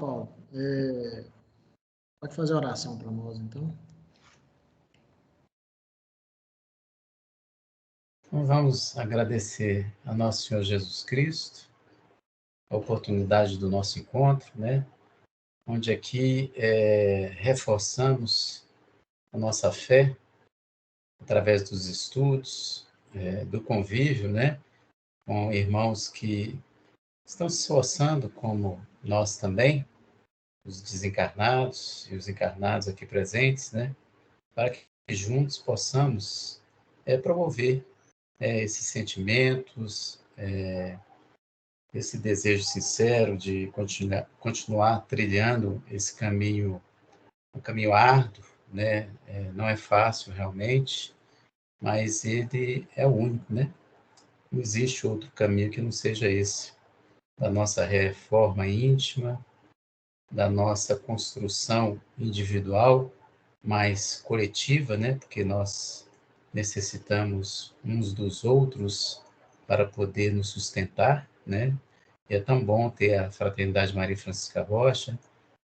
Paulo, pode fazer a oração para nós, então? Então, vamos agradecer a nosso Senhor Jesus Cristo, a oportunidade do nosso encontro, né? Onde aqui reforçamos a nossa fé através dos estudos, do convívio, né? Com irmãos que estão se esforçando, como nós também, os desencarnados e os encarnados aqui presentes, né? Para que juntos possamos promover esses sentimentos, esse desejo sincero de continuar trilhando esse caminho, um caminho árduo, né? Não é fácil realmente, mas ele é o único, né? Não existe outro caminho que não seja esse, da nossa reforma íntima, da nossa construção individual, mas coletiva, né? Porque nós necessitamos uns dos outros para poder nos sustentar, né? E é tão bom ter a Fraternidade Maria Francisca Rocha,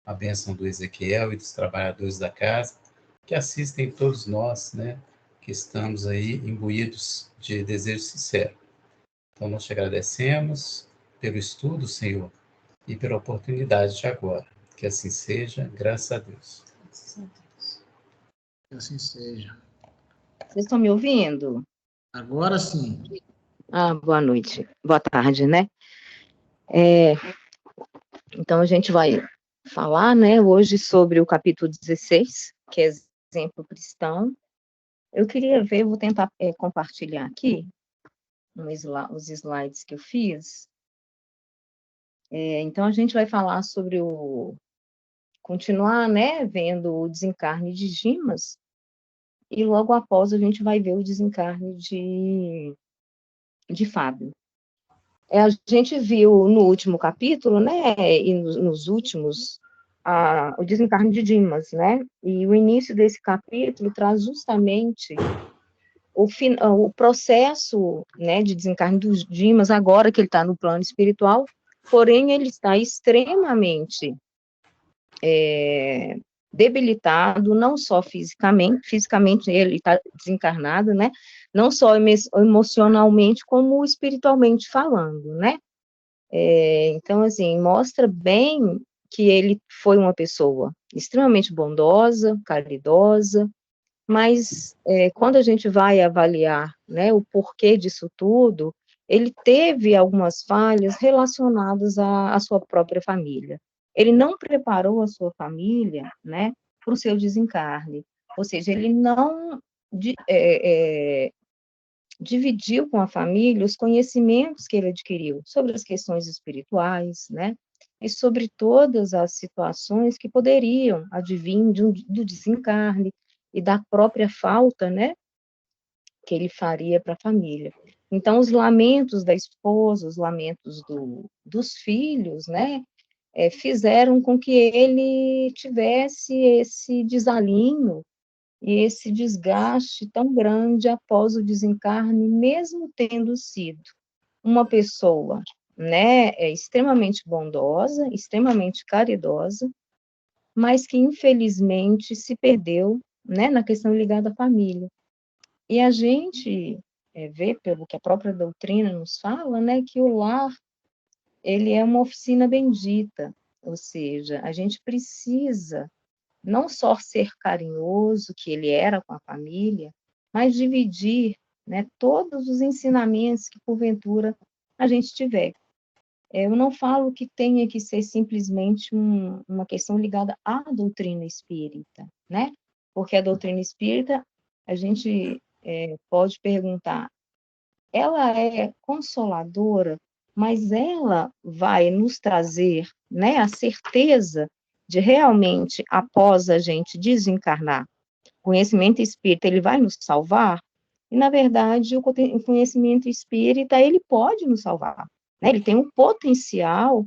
a bênção do Ezequiel e dos trabalhadores da casa, que assistem todos nós, né? Que estamos aí imbuídos de desejo sincero. Então, nós te agradecemos pelo estudo, Senhor, e pela oportunidade de agora. Que assim seja, graças a Deus. Que assim seja. Vocês estão me ouvindo? Agora sim. Boa noite. Boa tarde, né? Então, a gente vai falar, né, hoje sobre o capítulo 16, que é exemplo cristão. Eu queria ver, vou tentar compartilhar aqui os slides que eu fiz. Então, a gente vai falar sobre continuar, né, vendo o desencarne de Dimas, e logo após a gente vai ver o desencarne de Fábio. A gente viu no último capítulo, né, e nos últimos, o desencarne de Dimas, né, e o início desse capítulo traz justamente o processo, né, de desencarne do Dimas, agora que ele está no plano espiritual, porém ele está extremamente debilitado, não só fisicamente ele está desencarnado, né, não só emocionalmente, como espiritualmente falando, né. Então, assim, mostra bem que ele foi uma pessoa extremamente bondosa, caridosa, mas quando a gente vai avaliar, né, o porquê disso tudo, ele teve algumas falhas relacionadas à sua própria família. Ele não preparou a sua família, né, para o seu desencarne, ou seja, ele não dividiu com a família os conhecimentos que ele adquiriu sobre as questões espirituais, né, e sobre todas as situações que poderiam advir do desencarne e da própria falta, né, que ele faria para a família. Então, os lamentos da esposa, os lamentos dos filhos, né, fizeram com que ele tivesse esse desalinho e esse desgaste tão grande após o desencarne, mesmo tendo sido uma pessoa, né, extremamente bondosa, extremamente caridosa, mas que infelizmente se perdeu, né, na questão ligada à família. E a gente vê, pelo que a própria doutrina nos fala, né, que o lar, ele é uma oficina bendita, ou seja, a gente precisa não só ser carinhoso, que ele era com a família, mas dividir, né, todos os ensinamentos que, porventura, a gente tiver. Eu não falo que tenha que ser simplesmente uma questão ligada à doutrina espírita, né? Porque a doutrina espírita, a gente pode perguntar, ela é consoladora, mas ela vai nos trazer, né, a certeza de realmente, após a gente desencarnar, o conhecimento espírita, ele vai nos salvar? E, na verdade, o conhecimento espírita, ele pode nos salvar, né? Ele tem um potencial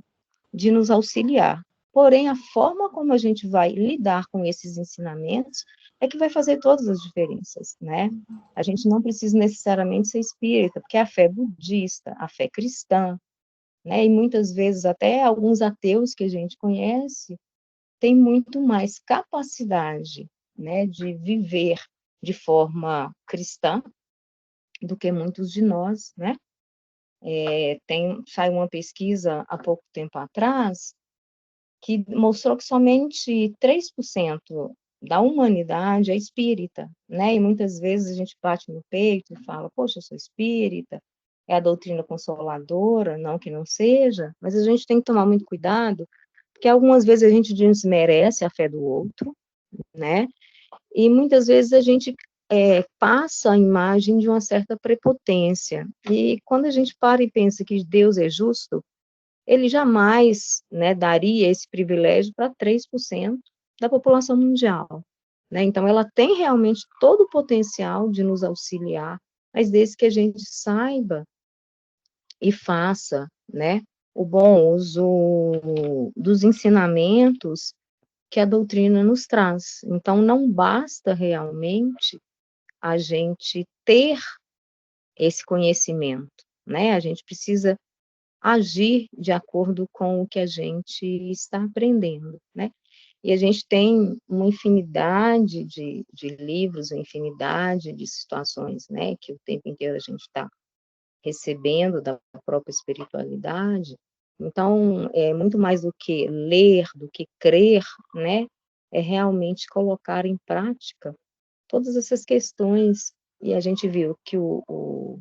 de nos auxiliar. Porém, a forma como a gente vai lidar com esses ensinamentos é que vai fazer todas as diferenças, né? A gente não precisa necessariamente ser espírita, porque a fé budista, a fé cristã, né? E muitas vezes até alguns ateus que a gente conhece têm muito mais capacidade, né, de viver de forma cristã do que muitos de nós, né? Saiu uma pesquisa há pouco tempo atrás que mostrou que somente 3% da humanidade é espírita, né? E muitas vezes a gente bate no peito e fala, poxa, eu sou espírita, é a doutrina consoladora, não que não seja, mas a gente tem que tomar muito cuidado, porque algumas vezes a gente desmerece a fé do outro, né? E muitas vezes a gente passa a imagem de uma certa prepotência. E quando a gente para e pensa que Deus é justo, ele jamais, né, daria esse privilégio para 3% da população mundial, né? Então, ela tem realmente todo o potencial de nos auxiliar, mas desde que a gente saiba e faça, né, o bom uso dos ensinamentos que a doutrina nos traz. Então, não basta realmente a gente ter esse conhecimento, né? A gente precisa agir de acordo com o que a gente está aprendendo, né? E a gente tem uma infinidade de livros, uma infinidade de situações, né? Que o tempo inteiro a gente está recebendo da própria espiritualidade. Então, é muito mais do que ler, do que crer, né? É realmente colocar em prática todas essas questões. E a gente viu que o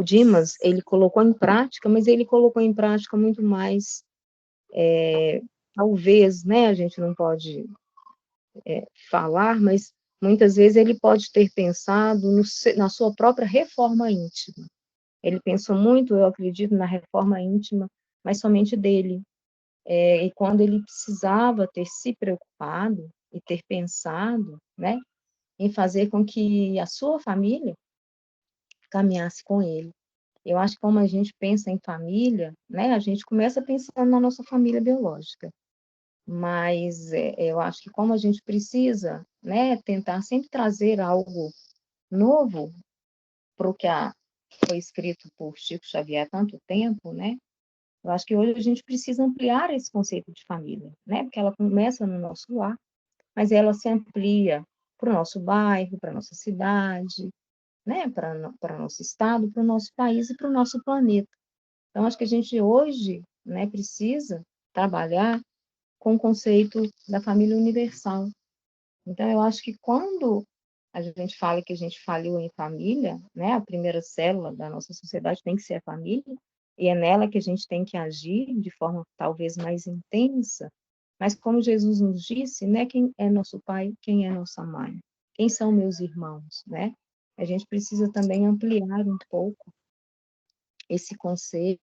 Dimas, ele colocou em prática, mas ele colocou em prática muito mais, talvez, né, a gente não pode falar, mas muitas vezes ele pode ter pensado na sua própria reforma íntima. Ele pensou muito, eu acredito, na reforma íntima, mas somente dele. E quando ele precisava ter se preocupado e ter pensado, né, em fazer com que a sua família caminhasse com ele. Eu acho que como a gente pensa em família, né, a gente começa pensando na nossa família biológica, mas eu acho que como a gente precisa, né, tentar sempre trazer algo novo para o que foi escrito por Chico Xavier há tanto tempo, né, eu acho que hoje a gente precisa ampliar esse conceito de família, né, porque ela começa no nosso lar, mas ela se amplia para o nosso bairro, para a nossa cidade, né, para nosso estado, para o nosso país e para o nosso planeta. Então, acho que a gente hoje, né, precisa trabalhar com o conceito da família universal. Então, eu acho que quando a gente fala que a gente falhou em família, né, a primeira célula da nossa sociedade tem que ser a família, e é nela que a gente tem que agir de forma talvez mais intensa, mas como Jesus nos disse, né, quem é nosso pai, quem é nossa mãe, quem são meus irmãos, né? A gente precisa também ampliar um pouco esse conceito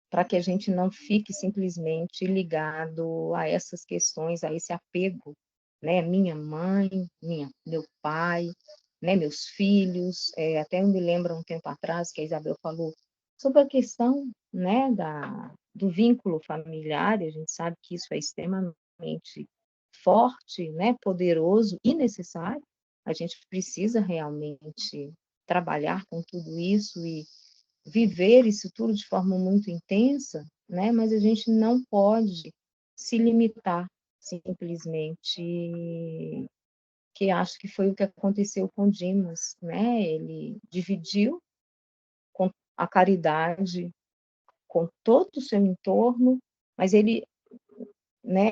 para que a gente não fique simplesmente ligado a essas questões, a esse apego, né? Minha mãe, meu pai, né? Meus filhos. Até eu me lembro um tempo atrás que a Isabel falou sobre a questão, né? Do vínculo familiar. E a gente sabe que isso é extremamente forte, né? Poderoso e necessário. A gente precisa realmente trabalhar com tudo isso e viver isso tudo de forma muito intensa, né? Mas a gente não pode se limitar simplesmente, que acho que foi o que aconteceu com Dimas, né? Ele dividiu com a caridade com todo o seu entorno, mas ele, né,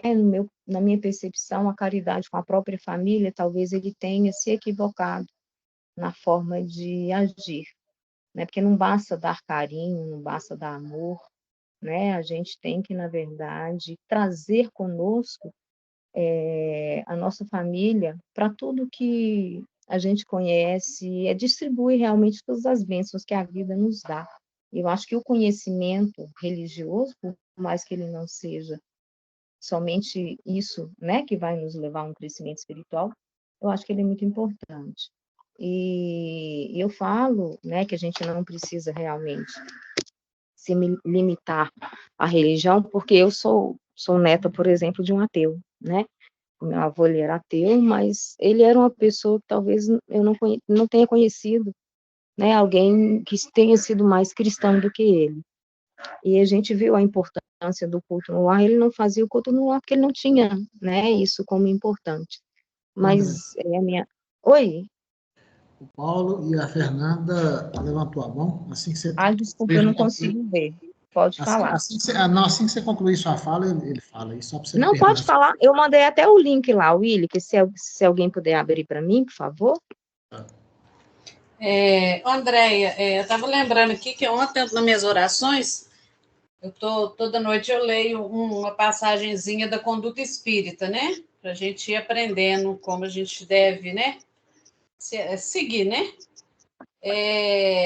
na minha percepção, a caridade com a própria família, talvez ele tenha se equivocado na forma de agir, né? Porque não basta dar carinho, não basta dar amor, né? A gente tem que, na verdade, trazer conosco a nossa família para tudo que a gente conhece, distribuir realmente todas as bênçãos que a vida nos dá. Eu acho que o conhecimento religioso, por mais que ele não seja somente isso, né, que vai nos levar a um crescimento espiritual, eu acho que ele é muito importante. E eu falo, né, que a gente não precisa realmente se limitar à religião, porque eu sou neta, por exemplo, de um ateu, né? O meu avô, ele era ateu, mas ele era uma pessoa que talvez eu não tenha conhecido, né? Alguém que tenha sido mais cristão do que ele. E a gente viu a importância do culto no lar, ele não fazia o culto no lar porque ele não tinha, né, isso como importante. André, Mas é a minha... Oi? o Paulo e a Fernanda levantou a mão. Assim que você Desculpa, eu não terminar, consigo ver. Pode falar. não, assim que você concluir sua fala, ele fala. E só para você não Não, perder pode falar. Eu mandei até o link lá, Willy, que se alguém puder abrir para mim, por favor. Andréia, eu estava lembrando aqui que ontem, nas minhas orações, toda noite eu leio uma passagenzinha da conduta espírita, né? Para a gente ir aprendendo como a gente deve, né? Seguir, né?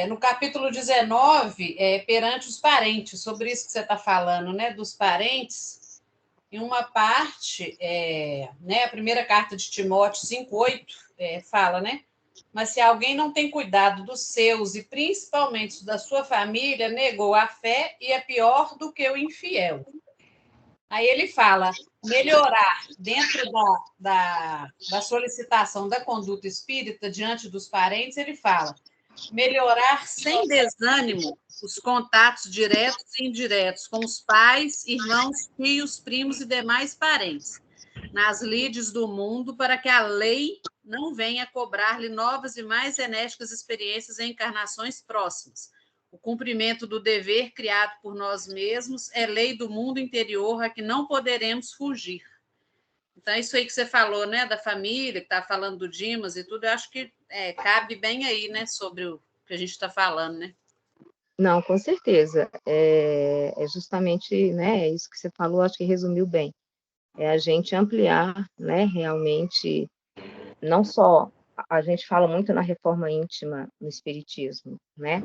No capítulo 19, perante os parentes, sobre isso que você está falando, né? Dos parentes, em uma parte, né? A primeira carta de Timóteo 5:8 fala, né? Mas se alguém não tem cuidado dos seus e principalmente da sua família, negou a fé e é pior do que o infiel. Aí ele fala, melhorar dentro da solicitação da conduta espírita diante dos parentes, ele fala, melhorar sem desânimo os contatos diretos e indiretos com os pais, irmãos, tios, primos e demais parentes, nas lides do mundo, para que a lei não venha cobrar-lhe novas e mais enérgicas experiências em encarnações próximas. O cumprimento do dever criado por nós mesmos é lei do mundo interior a que não poderemos fugir. Então, isso aí que você falou, né, da família, que está falando do Dimas e tudo, eu acho que cabe bem aí, né, sobre o que a gente está falando, né? Não, com certeza. É justamente, né, isso que você falou, acho que resumiu bem. É a gente ampliar, né, realmente, não só, a gente fala muito na reforma íntima no espiritismo, né,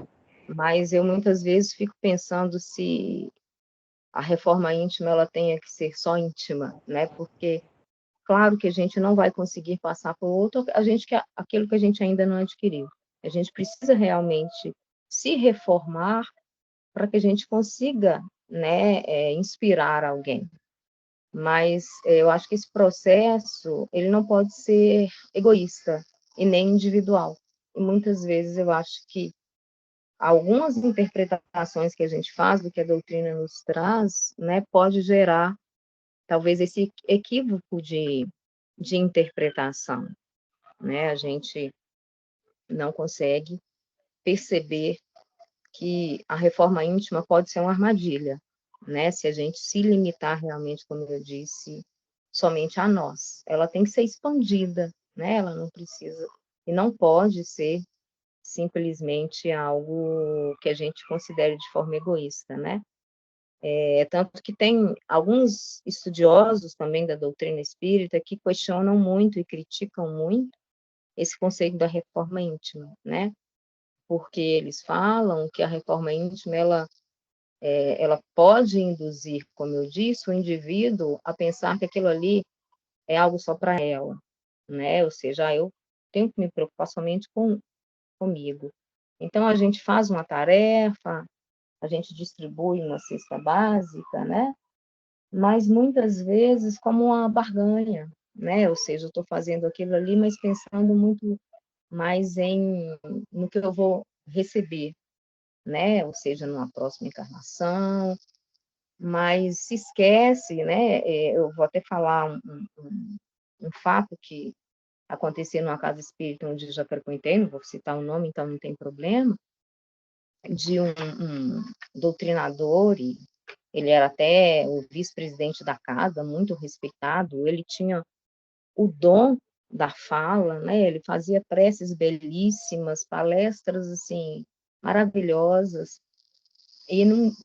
mas eu muitas vezes fico pensando se a reforma íntima ela tenha que ser só íntima, né, porque claro que a gente não vai conseguir passar para o outro aquilo que a gente ainda não adquiriu. A gente precisa realmente se reformar para que a gente consiga, né, inspirar alguém. Mas eu acho que esse processo ele não pode ser egoísta e nem individual. E muitas vezes eu acho que algumas interpretações que a gente faz do que a doutrina nos traz, né, pode gerar talvez esse equívoco de interpretação, né? A gente não consegue perceber que a reforma íntima pode ser uma armadilha, né? Se a gente se limitar realmente, como eu disse, somente a nós. Ela tem que ser expandida, né? Ela não precisa e não pode ser simplesmente algo que a gente considere de forma egoísta, né? Tanto que tem alguns estudiosos também da doutrina espírita que questionam muito e criticam muito esse conceito da reforma íntima, né? Porque eles falam que a reforma íntima, ela pode induzir, como eu disse, o indivíduo a pensar que aquilo ali é algo só para ela, né? Ou seja, eu tenho que me preocupar somente comigo. Então, a gente faz uma tarefa, a gente distribui uma cesta básica, né? Mas muitas vezes como uma barganha, né? Ou seja, eu estou fazendo aquilo ali, mas pensando muito mais no que eu vou receber, né? Ou seja, numa próxima encarnação, mas se esquece, né? Eu vou até falar um fato que aconteceu numa casa espírita onde eu já frequentei, não vou citar o nome, então não tem problema, de um doutrinador, e ele era até o vice-presidente da casa, muito respeitado, ele tinha o dom da fala, né? Ele fazia preces belíssimas, palestras, assim, maravilhosas, e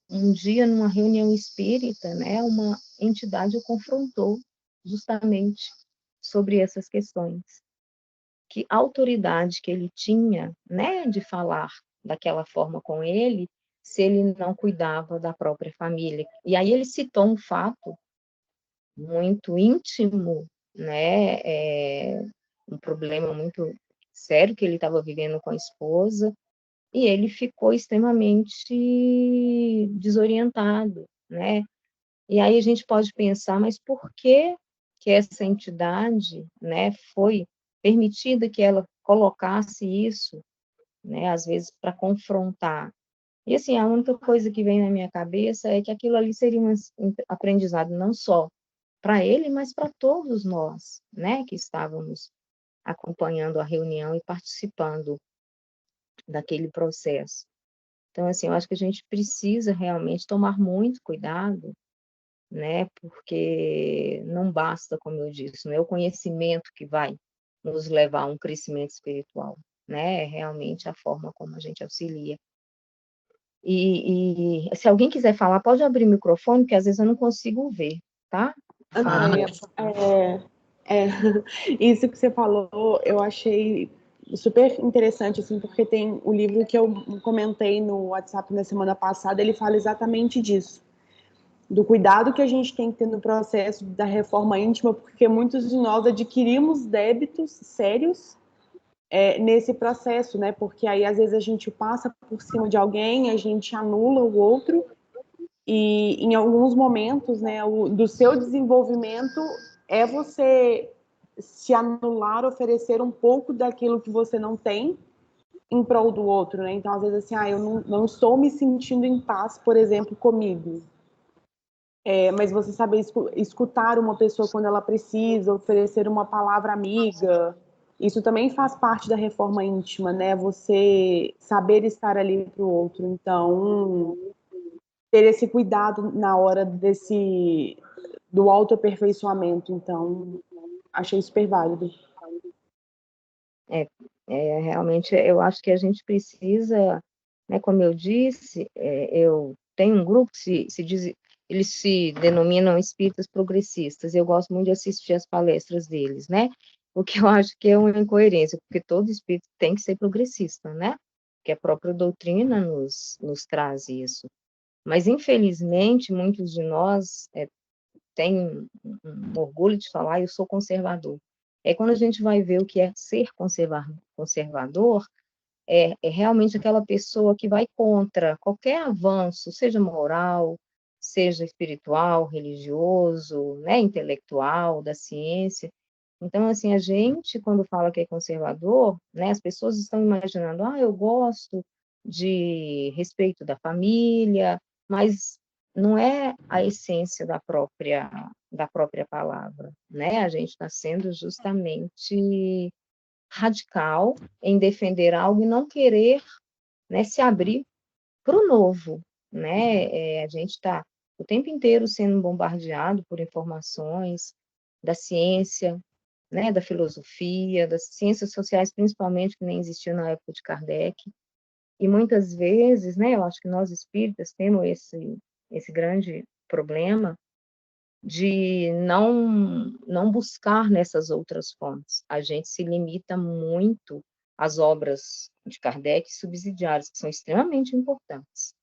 um dia, numa reunião espírita, né, uma entidade o confrontou justamente sobre essas questões. Que autoridade que ele tinha, né, de falar daquela forma com ele, se ele não cuidava da própria família. E aí ele citou um fato muito íntimo, né, um problema muito sério que ele estava vivendo com a esposa, e ele ficou extremamente desorientado, né? E aí a gente pode pensar, mas por que essa entidade, né, foi permitida que ela colocasse isso, né, às vezes para confrontar E assim, a única coisa que vem na minha cabeça é que aquilo ali seria um aprendizado não só para ele, mas para todos nós, né, que estávamos acompanhando a reunião e participando daquele processo. Então, assim, eu acho que a gente precisa realmente tomar muito cuidado, né, porque não basta, como eu disse, não é o conhecimento que vai nos levar a um crescimento espiritual, né, é realmente a forma como a gente auxilia. E se alguém quiser falar, pode abrir o microfone, porque às vezes eu não consigo ver, tá? Andréia, isso que você falou, eu achei super interessante, assim, porque tem o livro que eu comentei no WhatsApp na semana passada, ele fala exatamente disso, do cuidado que a gente tem que ter no processo da reforma íntima, porque muitos de nós adquirimos débitos sérios nesse processo, né? Porque aí, às vezes, a gente passa por cima de alguém, a gente anula o outro, e em alguns momentos, né, do seu desenvolvimento é você se anular, oferecer um pouco daquilo que você não tem em prol do outro, né? Então, às vezes, assim, eu não estou me sentindo em paz, por exemplo, comigo. Mas você saber escutar uma pessoa quando ela precisa, oferecer uma palavra amiga, isso também faz parte da reforma íntima, né? Você saber estar ali para o outro. Então, ter esse cuidado na hora do autoaperfeiçoamento. Então, achei super válido. Realmente, eu acho que a gente precisa, né, como eu disse, eu tenho um grupo que eles se denominam espíritas progressistas, eu gosto muito de assistir as palestras deles, né, o que eu acho que é uma incoerência, porque todo espírito tem que ser progressista, né, que a própria doutrina nos traz isso. Mas, infelizmente, muitos de nós têm um orgulho de falar, eu sou conservador. Quando a gente vai ver o que é ser conservador, é realmente aquela pessoa que vai contra qualquer avanço, seja moral, seja espiritual, religioso, né, intelectual, da ciência. Então, assim, a gente, quando fala que é conservador, né, as pessoas estão imaginando, eu gosto de respeito da família, mas não é a essência da própria palavra, né? A gente está sendo justamente radical em defender algo e não querer, né, se abrir para o novo, né? A gente está o tempo inteiro sendo bombardeado por informações da ciência, né, da filosofia, das ciências sociais, principalmente, que nem existiam na época de Kardec, e muitas vezes, né, eu acho que nós espíritas temos esse grande problema de não buscar nessas outras fontes. A gente se limita muito às obras de Kardec subsidiárias, que são extremamente importantes,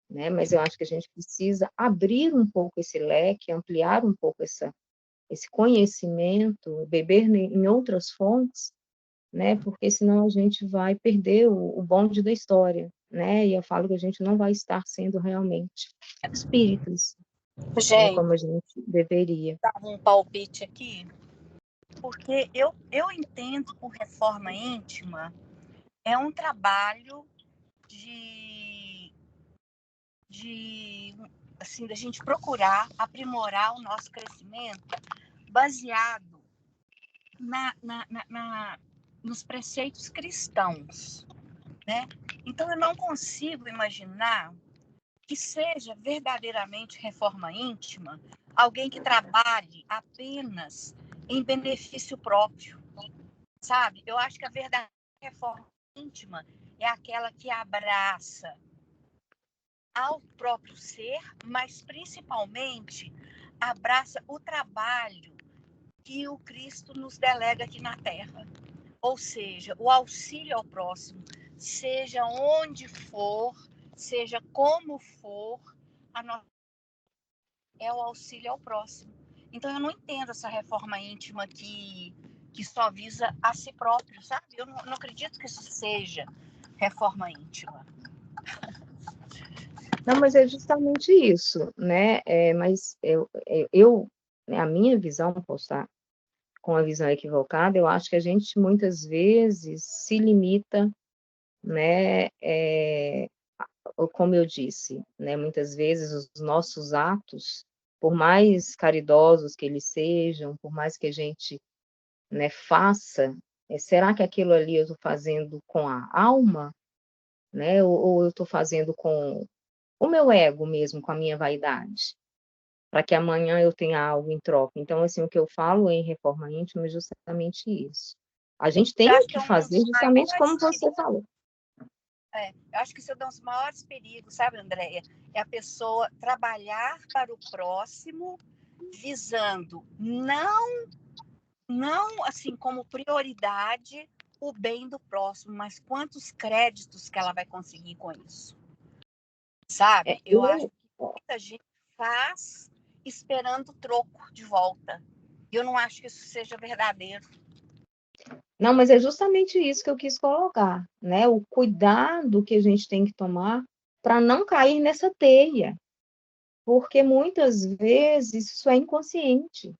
né? Mas eu acho que a gente precisa abrir um pouco esse leque, ampliar um pouco esse conhecimento, beber em outras fontes, né? Porque senão a gente vai perder o bonde da história, né? E eu falo que a gente não vai estar sendo realmente espíritas, né? Como a gente deveria. Dar um palpite aqui, porque eu entendo por reforma íntima é um trabalho assim, da gente procurar aprimorar o nosso crescimento baseado nos preceitos cristãos, né? Então, eu não consigo imaginar que seja verdadeiramente reforma íntima alguém que trabalhe apenas em benefício próprio, sabe? Eu acho que a verdadeira reforma íntima é aquela que abraça ao próprio ser, mas principalmente abraça o trabalho que o Cristo nos delega aqui na Terra. Ou seja, o auxílio ao próximo, seja onde for, seja como for, é o auxílio ao próximo. Então, eu não entendo essa reforma íntima que só visa a si próprio, sabe? Eu não acredito que isso seja reforma íntima. Não, mas é justamente isso, né? Mas a minha visão, posso estar com a visão equivocada, eu acho que a gente muitas vezes se limita, né, como eu disse, né, muitas vezes os nossos atos, por mais caridosos que eles sejam, por mais que a gente, né, faça, será que aquilo ali eu estou fazendo com a alma, né, ou eu estou fazendo com o meu ego mesmo, com a minha vaidade, para que amanhã eu tenha algo em troca. Então, assim, o que eu falo em reforma íntima é justamente isso. A gente Eu tem acho que que é um fazer dos justamente como maiores você falou. eu acho que isso é um dos maiores perigos, sabe, Andréia? É a pessoa trabalhar para o próximo, visando não assim como prioridade o bem do próximo, mas quantos créditos que ela vai conseguir com isso, sabe? Eu acho que muita gente faz esperando troco de volta. E eu não acho que isso seja verdadeiro. Não, mas é justamente isso que eu quis colocar, né? O cuidado que a gente tem que tomar para não cair nessa teia, porque muitas vezes isso é inconsciente,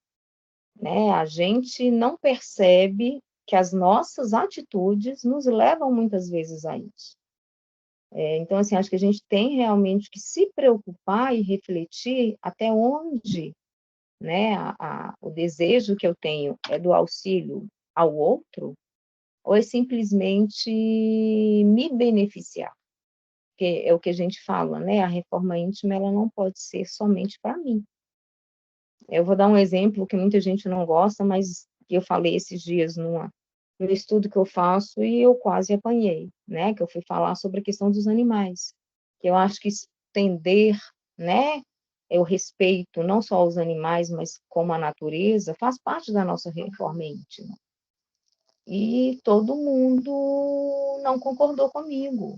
né? A gente não percebe que as nossas atitudes nos levam muitas vezes a isso. Então, assim, acho que a gente tem realmente que se preocupar e refletir até onde, né, o desejo que eu tenho é do auxílio ao outro, ou é simplesmente me beneficiar? Porque é o que a gente fala, né? A reforma íntima, ela não pode ser somente para mim. Eu vou dar um exemplo que muita gente não gosta, mas que eu falei esses dias no estudo que eu faço e eu quase apanhei, né? Que eu fui falar sobre a questão dos animais. Que eu acho que estender, né? O respeito não só aos animais, mas como à natureza, faz parte da nossa reforma íntima. E todo mundo não concordou comigo.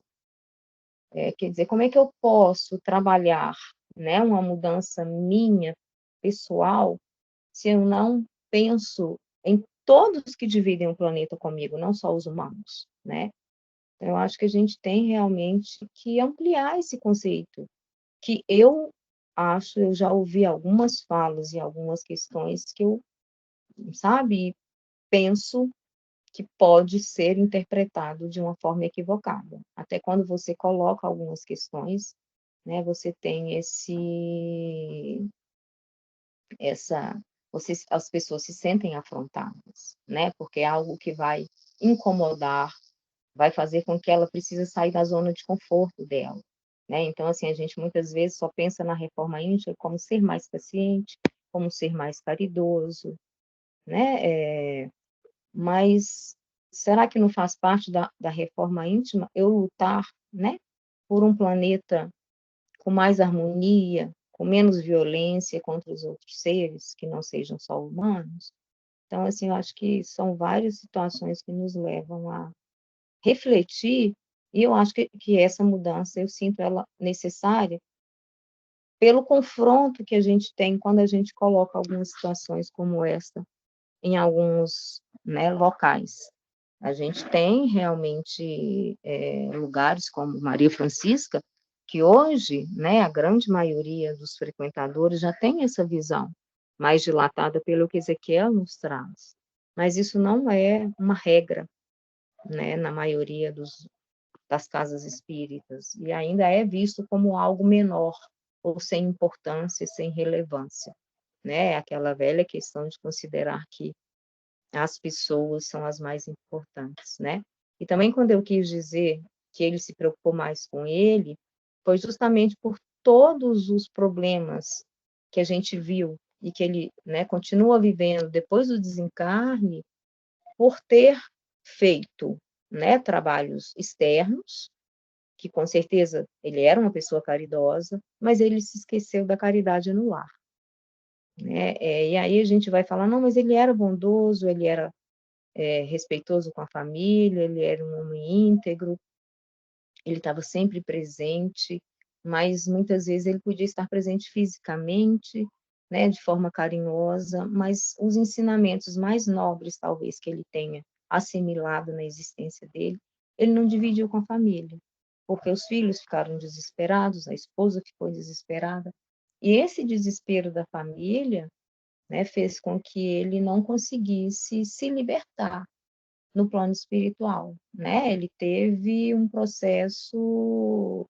Quer dizer, como é que eu posso trabalhar, né, uma mudança minha, pessoal, se eu não penso em todos que dividem o planeta comigo, não só os humanos, né? Eu acho que a gente tem realmente que ampliar esse conceito, que eu acho, eu já ouvi algumas falas e algumas questões que eu, sabe, penso que pode ser interpretado de uma forma equivocada. Até quando você coloca algumas questões, né, você tem as pessoas se sentem afrontadas, né, porque é algo que vai incomodar, vai fazer com que ela precise sair da zona de conforto dela, né, então, assim, a gente muitas vezes só pensa na reforma íntima como ser mais paciente, como ser mais caridoso, né, mas será que não faz parte da reforma íntima eu lutar, né, por um planeta com mais harmonia, com menos violência contra os outros seres, que não sejam só humanos? Então, assim, eu acho que são várias situações que nos levam a refletir, e eu acho que essa mudança, eu sinto ela necessária pelo confronto que a gente tem quando a gente coloca algumas situações como esta em alguns, né, locais. A gente tem realmente lugares como Maria Francisca, que hoje, né, a grande maioria dos frequentadores já tem essa visão mais dilatada pelo que Ezequiel nos traz. Mas isso não é uma regra, né, na maioria das casas espíritas, e ainda é visto como algo menor, ou sem importância, sem relevância, né? Aquela velha questão de considerar que as pessoas são as mais importantes, né? E também quando eu quis dizer que ele se preocupou mais com ele, foi justamente por todos os problemas que a gente viu e que ele, né, continua vivendo depois do desencarne, por ter feito, né, trabalhos externos, que com certeza ele era uma pessoa caridosa, mas ele se esqueceu da caridade no lar, né? E aí a gente vai falar, não, mas ele era bondoso, ele era respeitoso com a família, ele era um homem íntegro, ele estava sempre presente, mas muitas vezes ele podia estar presente fisicamente, né, de forma carinhosa, mas os ensinamentos mais nobres, talvez, que ele tenha assimilado na existência dele, ele não dividiu com a família, porque os filhos ficaram desesperados, a esposa ficou desesperada, e esse desespero da família, né, fez com que ele não conseguisse se libertar no plano espiritual, né? Ele teve um processo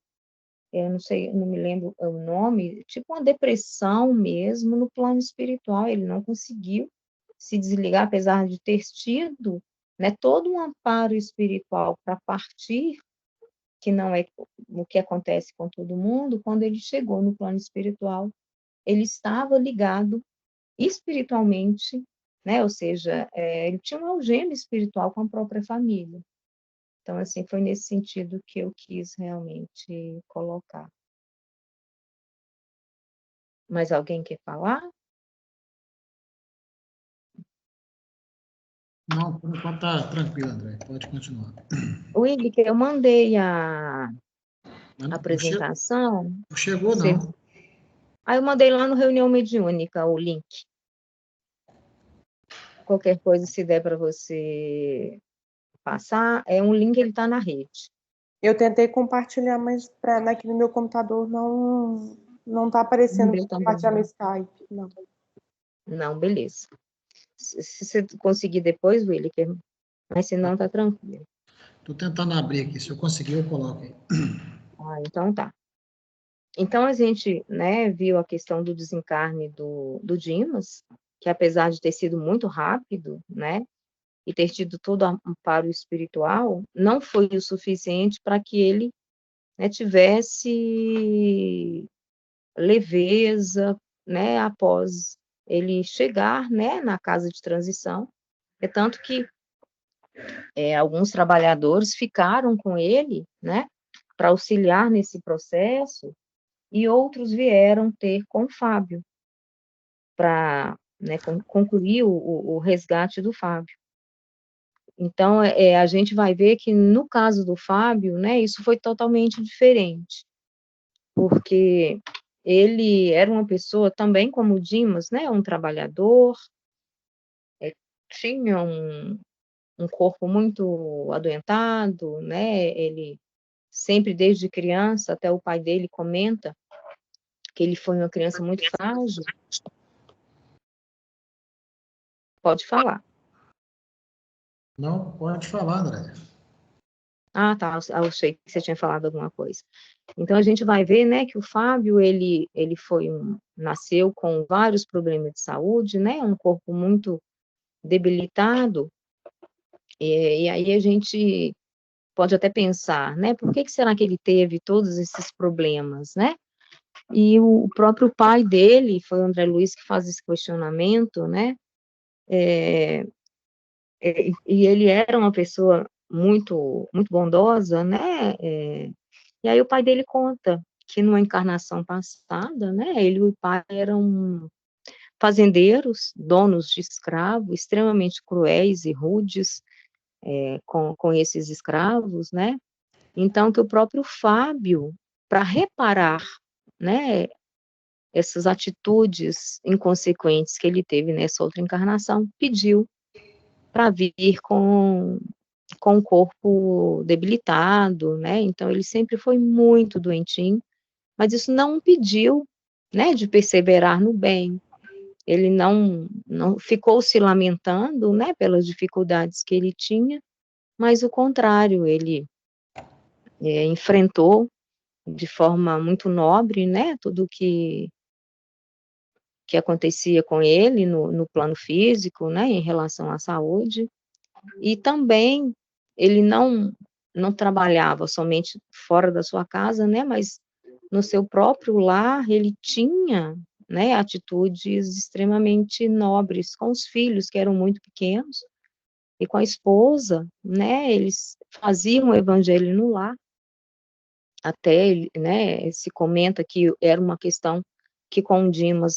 eu não sei, não me lembro o nome, tipo uma depressão mesmo no plano espiritual. Ele não conseguiu se desligar, apesar de ter tido, né, todo um amparo espiritual para partir, que não é o que acontece com todo mundo. Quando ele chegou no plano espiritual, ele estava ligado espiritualmente, né, ou seja, ele tinha uma algema espiritual com a própria família. Então, assim, foi nesse sentido que eu quis realmente colocar. Mais alguém quer falar? Não, por enquanto tá tranquilo, André. Pode continuar. Willy, que eu mandei a Não, apresentação. não chegou, Você... não. Aí eu mandei lá no Reunião Mediúnica o link. Qualquer coisa, se der para você passar, é um link, ele está na rede. Eu tentei compartilhar, mas aqui no meu computador não tá aparecendo Meu também. compartilhar no Skype, não. Não, beleza. Se você conseguir depois, Willy, mas se não, tá tranquilo. Estou tentando abrir aqui. Se eu conseguir, eu coloco aí. Ah, então tá. Então, a gente, né, viu a questão do desencarne do Dimas, que apesar de ter sido muito rápido, né, e ter tido todo o amparo espiritual, não foi o suficiente para que ele, né, tivesse leveza, né, após ele chegar, né, na casa de transição. É tanto que alguns trabalhadores ficaram com ele, né, para auxiliar nesse processo, e outros vieram ter com o Fábio para, né, concluir o resgate do Fábio. Então, a gente vai ver que no caso do Fábio, né, isso foi totalmente diferente, porque ele era uma pessoa também como o Dimas, né, um trabalhador, tinha um corpo muito adoentado, né, ele sempre desde criança, até o pai dele comenta que ele foi uma criança muito frágil. Pode falar. Não, pode falar, André. Ah, tá, eu achei que você tinha falado alguma coisa. Então, a gente vai ver, né, que o Fábio, ele nasceu com vários problemas de saúde, né, um corpo muito debilitado, e aí a gente pode até pensar, né, por que será que ele teve todos esses problemas, né? E o próprio pai dele, foi o André Luiz que faz esse questionamento, né, e ele era uma pessoa muito, muito bondosa, né, e aí o pai dele conta que numa encarnação passada, né, ele e o pai eram fazendeiros, donos de escravos, extremamente cruéis e rudes com esses escravos, né, então que o próprio Fábio, para reparar, né, essas atitudes inconsequentes que ele teve nessa outra encarnação, pediu para vir com o corpo debilitado, né, então ele sempre foi muito doentinho, mas isso não impediu, né, de perseverar no bem. Ele não ficou se lamentando, né, pelas dificuldades que ele tinha, mas o contrário, ele enfrentou de forma muito nobre, né, tudo que acontecia com ele no plano físico, né, em relação à saúde, e também ele não trabalhava somente fora da sua casa, né, mas no seu próprio lar ele tinha, né, atitudes extremamente nobres com os filhos, que eram muito pequenos, e com a esposa, né, eles faziam o evangelho no lar, até, né, se comenta que era uma questão que com o Dimas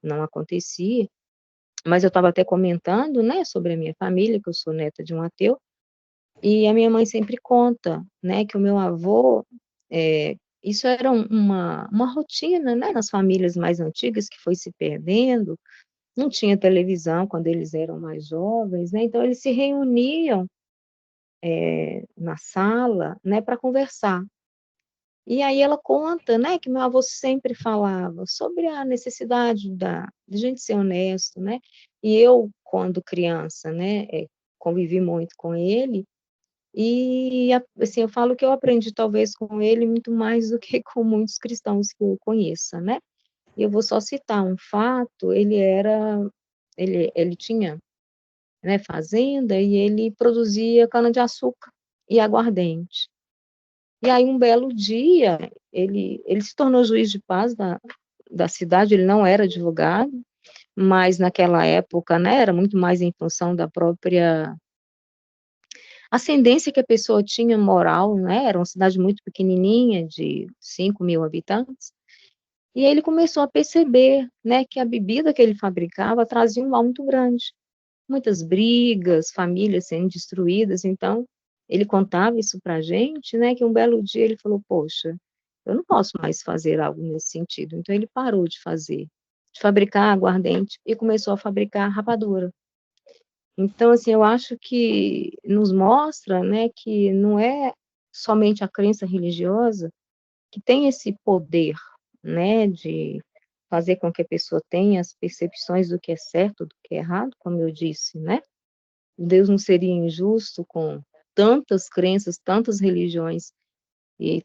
não acontecia, mas eu estava até comentando, né, sobre a minha família, que eu sou neta de um ateu, e a minha mãe sempre conta, né, que o meu avô, isso era uma rotina, né, nas famílias mais antigas, que foi se perdendo, não tinha televisão quando eles eram mais jovens, né, então eles se reuniam na sala, né, para conversar. E aí ela conta, né, que meu avô sempre falava sobre a necessidade de gente ser honesto, né, e eu, quando criança, né, convivi muito com ele, E, assim, eu falo que eu aprendi, talvez, com ele muito mais do que com muitos cristãos que eu conheça, né? E eu vou só citar um fato, ele tinha, né, fazenda e ele produzia cana-de-açúcar e aguardente. E aí, um belo dia, ele se tornou juiz de paz da cidade, ele não era advogado, mas naquela época, né, era muito mais em função da própria ascendência que a pessoa tinha moral, né, era uma cidade muito pequenininha, de 5.000 habitantes, e ele começou a perceber, né, que a bebida que ele fabricava trazia um mal muito grande, muitas brigas, famílias sendo destruídas, então, ele contava isso pra gente, né, que um belo dia ele falou: "Poxa, eu não posso mais fazer algo nesse sentido", então ele parou de fabricar aguardente e começou a fabricar rapadura. Então, assim, eu acho que nos mostra, né, que não é somente a crença religiosa que tem esse poder, né, de fazer com que a pessoa tenha as percepções do que é certo, do que é errado, como eu disse, né? Deus não seria injusto com tantas crenças, tantas religiões e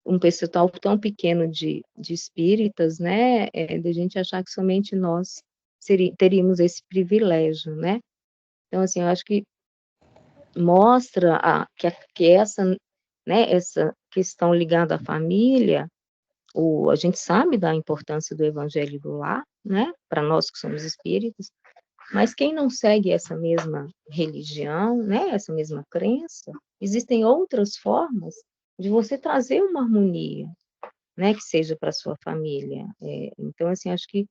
um percentual tão pequeno de espíritas, né, de a gente achar que somente nós teríamos esse privilégio, né? Então, assim, eu acho que mostra que essa, né, essa questão ligada à família, a gente sabe da importância do evangelho do lar, né, para nós que somos espíritas, mas quem não segue essa mesma religião, né, essa mesma crença, existem outras formas de você trazer uma harmonia, né, que seja para sua família. Então, assim, acho que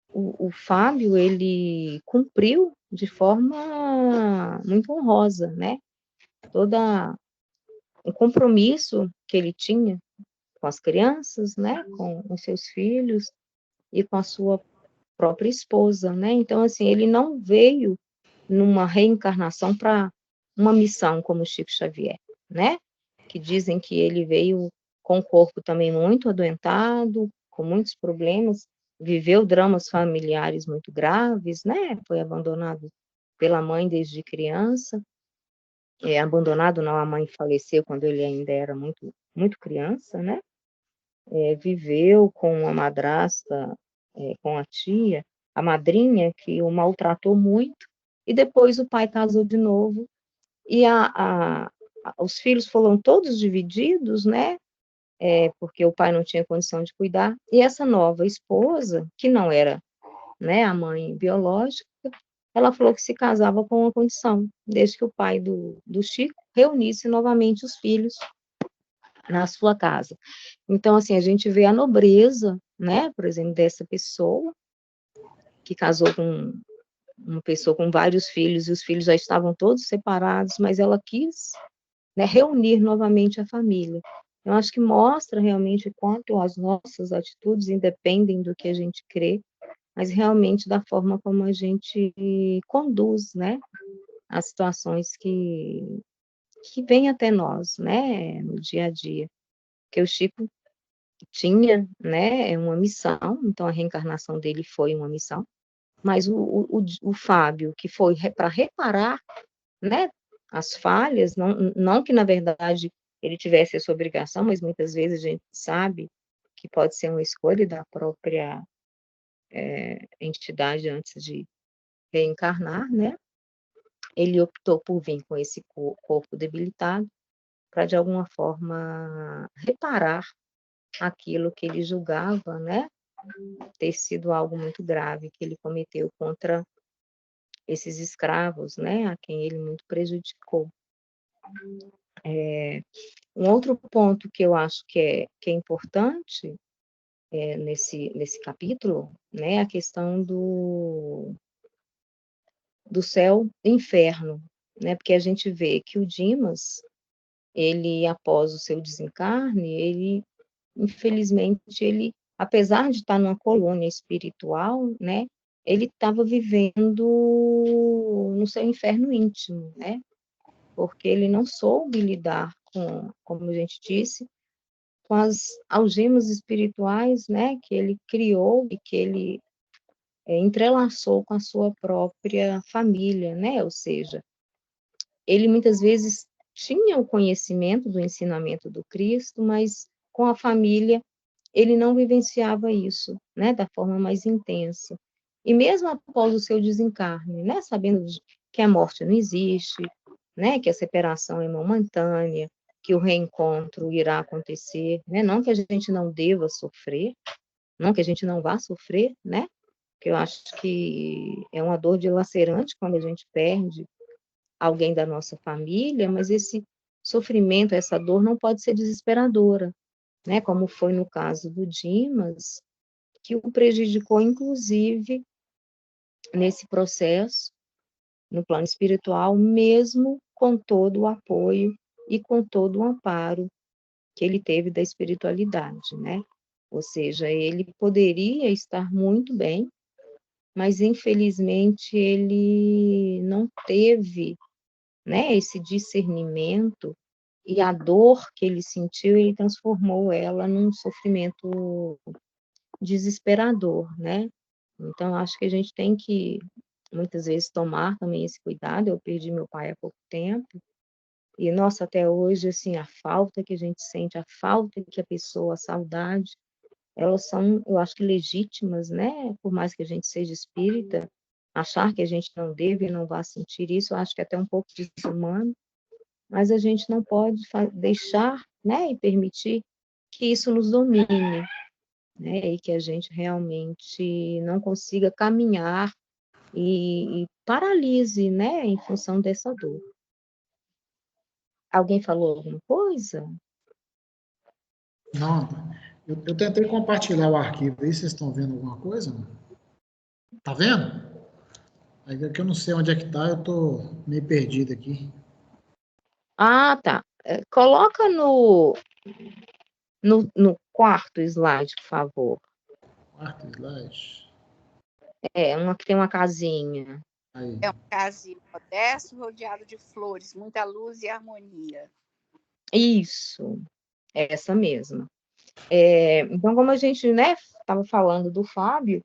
o Fábio, ele cumpriu de forma muito honrosa, né, toda o compromisso que ele tinha com as crianças, né, com os seus filhos e com a sua própria esposa, né? Então, assim, ele não veio numa reencarnação para uma missão como Chico Xavier, né? Que dizem que ele veio com o corpo também muito adoentado, com muitos problemas, viveu dramas familiares muito graves, né? Foi abandonado pela mãe desde criança, abandonado não, a mãe faleceu quando ele ainda era muito, muito criança, né? Viveu com a madrasta, com a tia, a madrinha, que o maltratou muito, e depois o pai casou de novo, e os filhos foram todos divididos, né? Porque o pai não tinha condição de cuidar, e essa nova esposa, que não era, né, a mãe biológica, ela falou que se casava com uma condição, desde que o pai do Chico reunisse novamente os filhos na sua casa. Então, assim, a gente vê a nobreza, né, por exemplo, dessa pessoa, que casou com uma pessoa com vários filhos, e os filhos já estavam todos separados, mas ela quis, né, reunir novamente a família. Eu acho que mostra realmente quanto as nossas atitudes independem do que a gente crê, mas realmente da forma como a gente conduz, né, as situações que vêm até nós, né, no dia a dia. Porque o Chico tinha, né, uma missão, então a reencarnação dele foi uma missão, mas o Fábio, que foi para reparar, né, as falhas, não que, na verdade, ele tivesse essa obrigação, mas muitas vezes a gente sabe que pode ser uma escolha da própria entidade antes de reencarnar, né, ele optou por vir com esse corpo debilitado para, de alguma forma, reparar aquilo que ele julgava, né, ter sido algo muito grave que ele cometeu contra esses escravos, né, a quem ele muito prejudicou. Um outro ponto que eu acho que é importante nesse capítulo, né, a questão do céu e inferno, né, porque a gente vê que o Dimas, ele, após o seu desencarne, ele, infelizmente, apesar de estar numa colônia espiritual, né, ele estava vivendo no seu inferno íntimo, né, porque ele não soube lidar com, como a gente disse, com as algemas espirituais, né, que ele criou e que ele entrelaçou com a sua própria família, né, ou seja, ele muitas vezes tinha o conhecimento do ensinamento do Cristo, mas com a família ele não vivenciava isso, né, da forma mais intensa. E mesmo após o seu desencarne, né, sabendo que a morte não existe, né, que a separação é momentânea, que o reencontro irá acontecer, né, não que a gente não deva sofrer, não que a gente não vá sofrer, né, que eu acho que é uma dor dilacerante quando a gente perde alguém da nossa família, mas esse sofrimento, essa dor não pode ser desesperadora, né, como foi no caso do Dimas, que o prejudicou, inclusive, nesse processo, no plano espiritual, mesmo com todo o apoio e com todo o amparo que ele teve da espiritualidade, né? Ou seja, ele poderia estar muito bem, mas infelizmente ele não teve, né, esse discernimento, e a dor que ele sentiu, ele transformou ela num sofrimento desesperador, né? Então, acho que a gente tem que, muitas vezes, tomar também esse cuidado. Eu perdi meu pai há pouco tempo, e, nossa, até hoje, assim, a falta que a gente sente, a falta que a pessoa, a saudade, elas são, eu acho que legítimas, né? Por mais que a gente seja espírita, achar que a gente não deve e não vá sentir isso, eu acho que é até um pouco desumano, mas a gente não pode deixar, né, e permitir que isso nos domine, né, e que a gente realmente não consiga caminhar e paralise, né, em função dessa dor. Alguém falou alguma coisa? Não, eu tentei compartilhar o arquivo aí, vocês estão vendo alguma coisa? Não? Tá vendo? Aí que eu não sei onde é que tá, eu tô meio perdido aqui. Ah, tá. Coloca no quarto slide, por favor. Quarto slide. Uma que tem uma casinha. Aí. É um casinho modesto, rodeado de flores, muita luz e harmonia. Isso, essa mesma. Então, como a gente, né, estava falando do Fábio,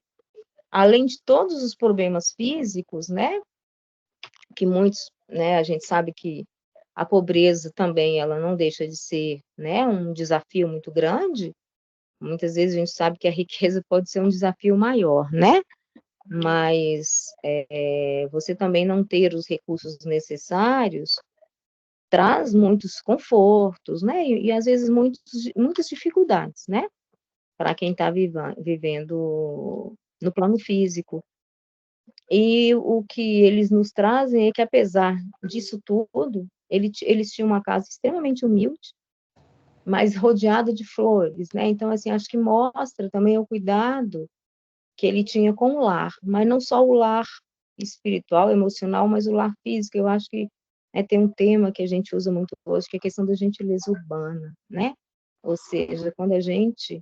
além de todos os problemas físicos, né, que muitos, né, a gente sabe que a pobreza também, ela não deixa de ser, né, um desafio muito grande. Muitas vezes a gente sabe que a riqueza pode ser um desafio maior, né? Mas você também não ter os recursos necessários traz muitos confortos, né? E às vezes muitas dificuldades, né? Para quem está vivendo no plano físico. E o que eles nos trazem é que, apesar disso tudo, eles tinham uma casa extremamente humilde, mas rodeada de flores, né? Então, assim, acho que mostra também o cuidado que ele tinha com o lar, mas não só o lar espiritual, emocional, mas o lar físico. Eu acho que tem um tema que a gente usa muito hoje, que é a questão da gentileza urbana, né? Ou seja, quando a gente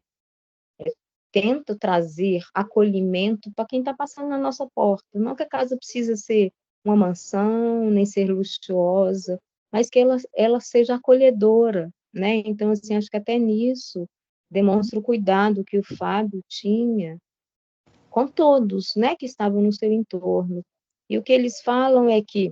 tenta trazer acolhimento para quem está passando na nossa porta. Não que a casa precisa ser uma mansão, nem ser luxuosa, mas que ela seja acolhedora, né? Então, assim, acho que até nisso demonstra o cuidado que o Fábio tinha com todos, né, que estavam no seu entorno. E o que eles falam é que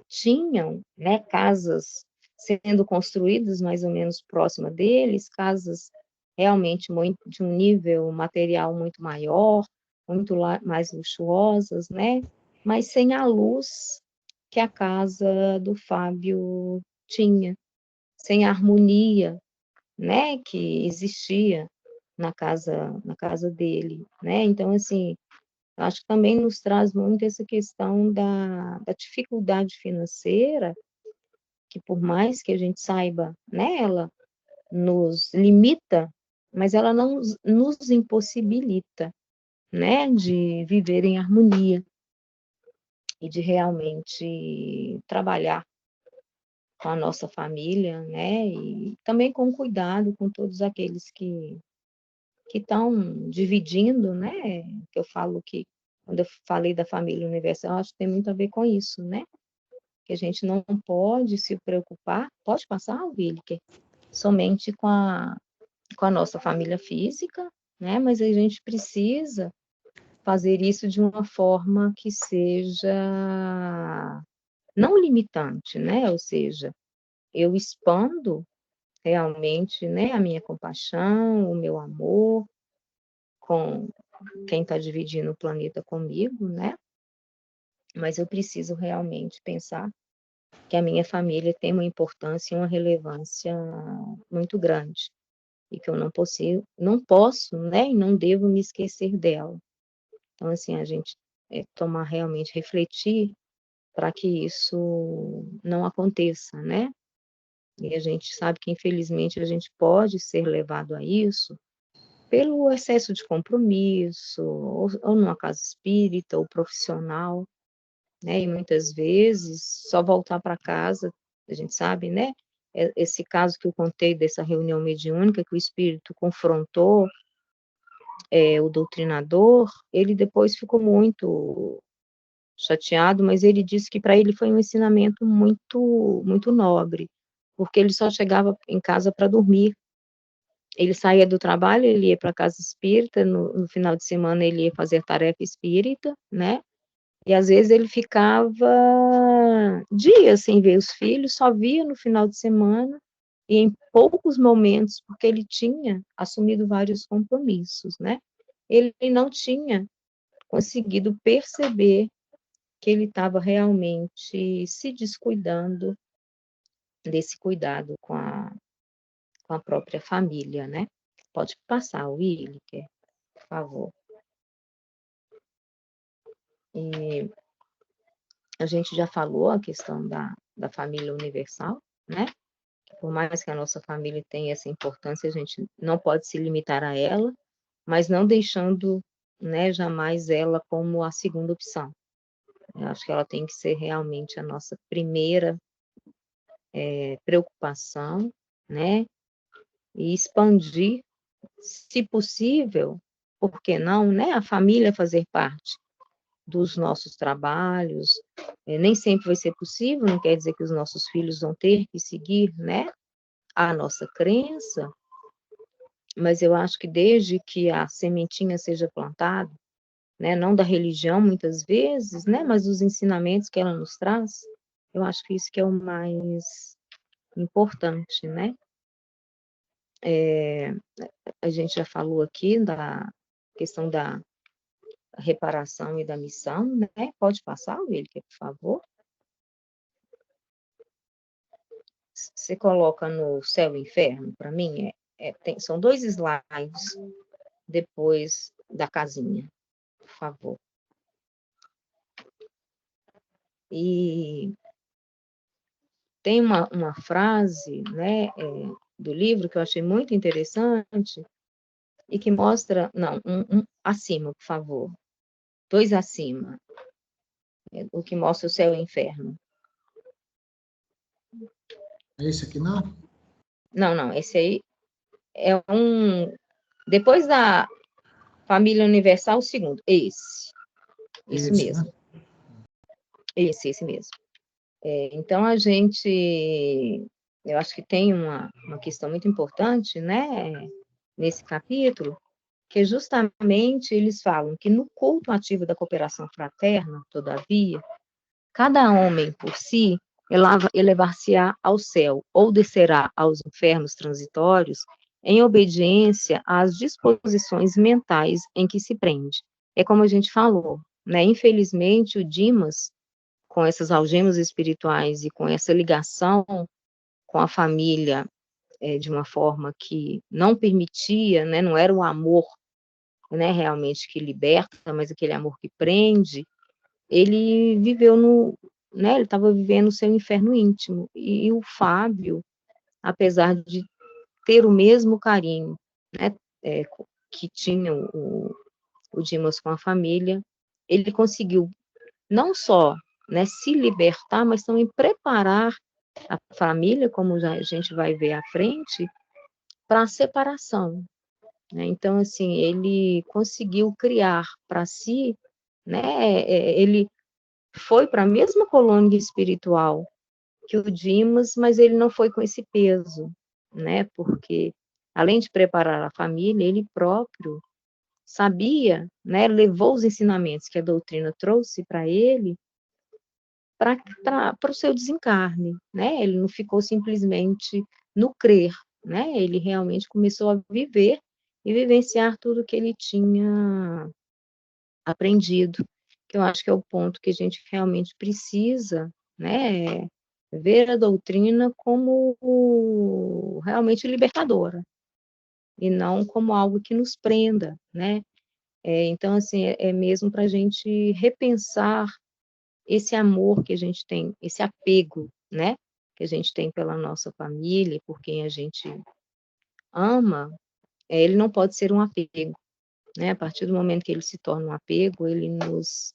tinham, né, casas sendo construídas mais ou menos próxima deles, casas realmente muito, de um nível material muito maior, muito mais luxuosas, né? Mas sem a luz que a casa do Fábio tinha, sem a harmonia, né, que existia na casa dele, né? Então, assim, acho que também nos traz muito essa questão da dificuldade financeira, que por mais que a gente saiba, né, ela nos limita, mas ela não nos impossibilita, né, de viver em harmonia e de realmente trabalhar com a nossa família, né, e também com cuidado com todos aqueles que estão dividindo, né, que eu falo que, quando eu falei da família universal, acho que tem muito a ver com isso, né, que a gente não pode se preocupar, pode passar, Wilker, somente com a nossa família física, né? Mas a gente precisa fazer isso de uma forma que seja não limitante, né? Ou seja, eu expando realmente, né, a minha compaixão, o meu amor com quem está dividindo o planeta comigo, né? Mas eu preciso realmente pensar que a minha família tem uma importância e uma relevância muito grande e que eu não posso, né, e não devo me esquecer dela. Então, assim, a gente tomar realmente, refletir para que isso não aconteça, né? E a gente sabe que, infelizmente, a gente pode ser levado a isso pelo excesso de compromisso, ou numa casa espírita, ou profissional, né? E muitas vezes, só voltar para casa, a gente sabe, né? Esse caso que eu contei dessa reunião mediúnica, que o espírito confrontou o doutrinador, ele depois ficou muito chateado, mas ele disse que para ele foi um ensinamento muito, muito nobre, porque ele só chegava em casa para dormir. Ele saía do trabalho, ele ia para a casa espírita, no final de semana ele ia fazer tarefa espírita, né? E às vezes ele ficava dias sem ver os filhos, só via no final de semana e em poucos momentos, porque ele tinha assumido vários compromissos, né? Ele não tinha conseguido perceber que ele estava realmente se descuidando desse cuidado com a própria família, né? Pode passar, Willy, por favor. E a gente já falou a questão da família universal, né? Por mais que a nossa família tenha essa importância, a gente não pode se limitar a ela, mas não deixando, né, jamais ela como a segunda opção. Eu acho que ela tem que ser realmente a nossa primeira preocupação, né? E expandir, se possível, por que não, né? A família fazer parte dos nossos trabalhos. Nem sempre vai ser possível, não quer dizer que os nossos filhos vão ter que seguir, né, a nossa crença, mas eu acho que desde que a sementinha seja plantada, né, não da religião muitas vezes, né, mas dos ensinamentos que ela nos traz, eu acho que isso que é o mais importante, né? A gente já falou aqui da questão da reparação e da missão, né? Pode passar, Wilker, por favor? Você coloca no céu e inferno, para mim, são 2 slides depois da casinha, por favor. E tem uma frase, né, do livro que eu achei muito interessante e que mostra, não, acima, por favor, 2 acima, o que mostra o céu e o inferno. É esse aqui, não? Não, esse aí é depois da família universal, o segundo, isso mesmo. Né? Esse mesmo. Então, eu acho que tem uma questão muito importante, né, nesse capítulo, que justamente eles falam que no culto ativo da cooperação fraterna, todavia, cada homem por si elevar-se-á ao céu ou descerá aos infernos transitórios em obediência às disposições mentais em que se prende. É como a gente falou, né? Infelizmente, o Dimas, com essas algemas espirituais e com essa ligação com a família de uma forma que não permitia, né? Não era o amor, né, realmente que liberta, mas aquele amor que prende, ele viveu né, ele estava vivendo o seu inferno íntimo. E o Fábio, apesar de ter o mesmo carinho, né, que tinha o Dimas com a família, ele conseguiu não só, né, se libertar, mas também preparar a família, como a gente vai ver à frente, para a separação. Né? Então, assim, ele conseguiu criar para si, né, ele foi para a mesma colônia espiritual que o Dimas, mas ele não foi com esse peso, né? Porque, além de preparar a família, ele próprio sabia, né? Levou os ensinamentos que a doutrina trouxe para ele para o seu desencarne, né? Ele não ficou simplesmente no crer, né? Ele realmente começou a viver e vivenciar tudo que ele tinha aprendido, que eu acho que é o ponto que a gente realmente precisa, né? Ver a doutrina como realmente libertadora, e não como algo que nos prenda, né? Então, assim, é mesmo para a gente repensar esse amor que a gente tem, esse apego, né? Que a gente tem pela nossa família, por quem a gente ama, ele não pode ser um apego, né? A partir do momento que ele se torna um apego, ele nos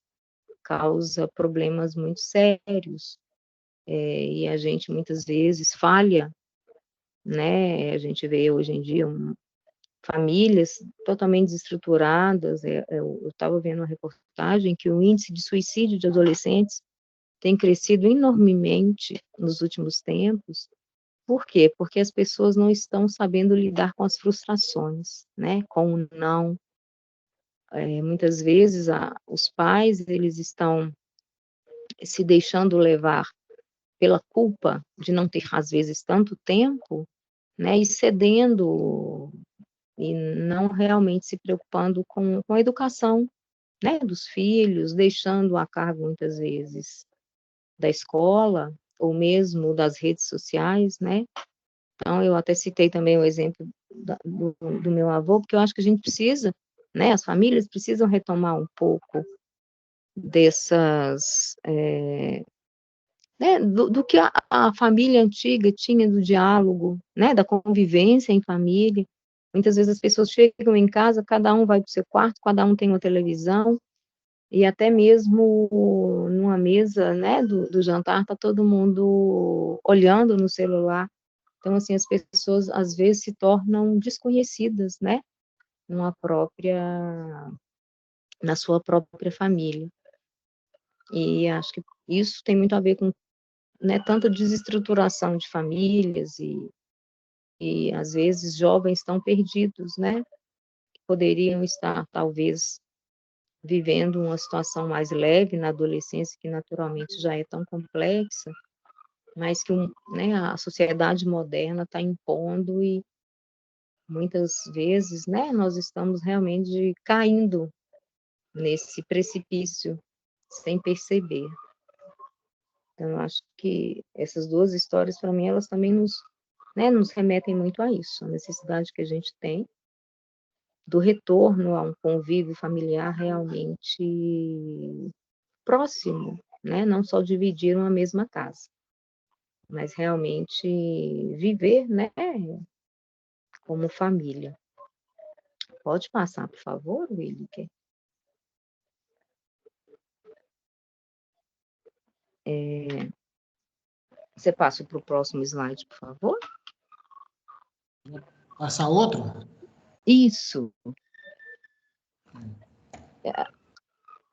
causa problemas muito sérios, e a gente muitas vezes falha, né? A gente vê hoje em dia famílias totalmente desestruturadas. Eu estava vendo uma reportagem que o índice de suicídio de adolescentes tem crescido enormemente nos últimos tempos. Por quê? Porque as pessoas não estão sabendo lidar com as frustrações, né? Com o não. Muitas vezes os pais, eles estão se deixando levar pela culpa de não ter, às vezes, tanto tempo, né? E cedendo e não realmente se preocupando com a educação, né, dos filhos, deixando a cargo, muitas vezes, da escola, ou mesmo das redes sociais, né? Então, eu até citei também o exemplo do meu avô, porque eu acho que a gente precisa, né, as famílias precisam retomar um pouco dessas, né, do que a família antiga tinha, do diálogo, né, da convivência em família. Muitas vezes as pessoas chegam em casa, cada um vai para o seu quarto, cada um tem uma televisão, e até mesmo numa mesa, né, do jantar, está todo mundo olhando no celular. Então, assim, as pessoas, às vezes, se tornam desconhecidas, né, na sua própria família. E acho que isso tem muito a ver com, né, tanta desestruturação de famílias, e às vezes, jovens estão perdidos, né, que poderiam estar, talvez, vivendo uma situação mais leve na adolescência, que naturalmente já é tão complexa, mas que, né, a sociedade moderna está impondo, e muitas vezes, né, nós estamos realmente caindo nesse precipício sem perceber. Então, eu acho que essas duas histórias, para mim, elas também né, nos remetem muito a isso, a necessidade que a gente tem do retorno a um convívio familiar realmente próximo, né? Não só dividir uma mesma casa, mas realmente viver, né, como família. Pode passar, por favor, Williker? Você passa para o próximo slide, por favor? Passar outro? Isso.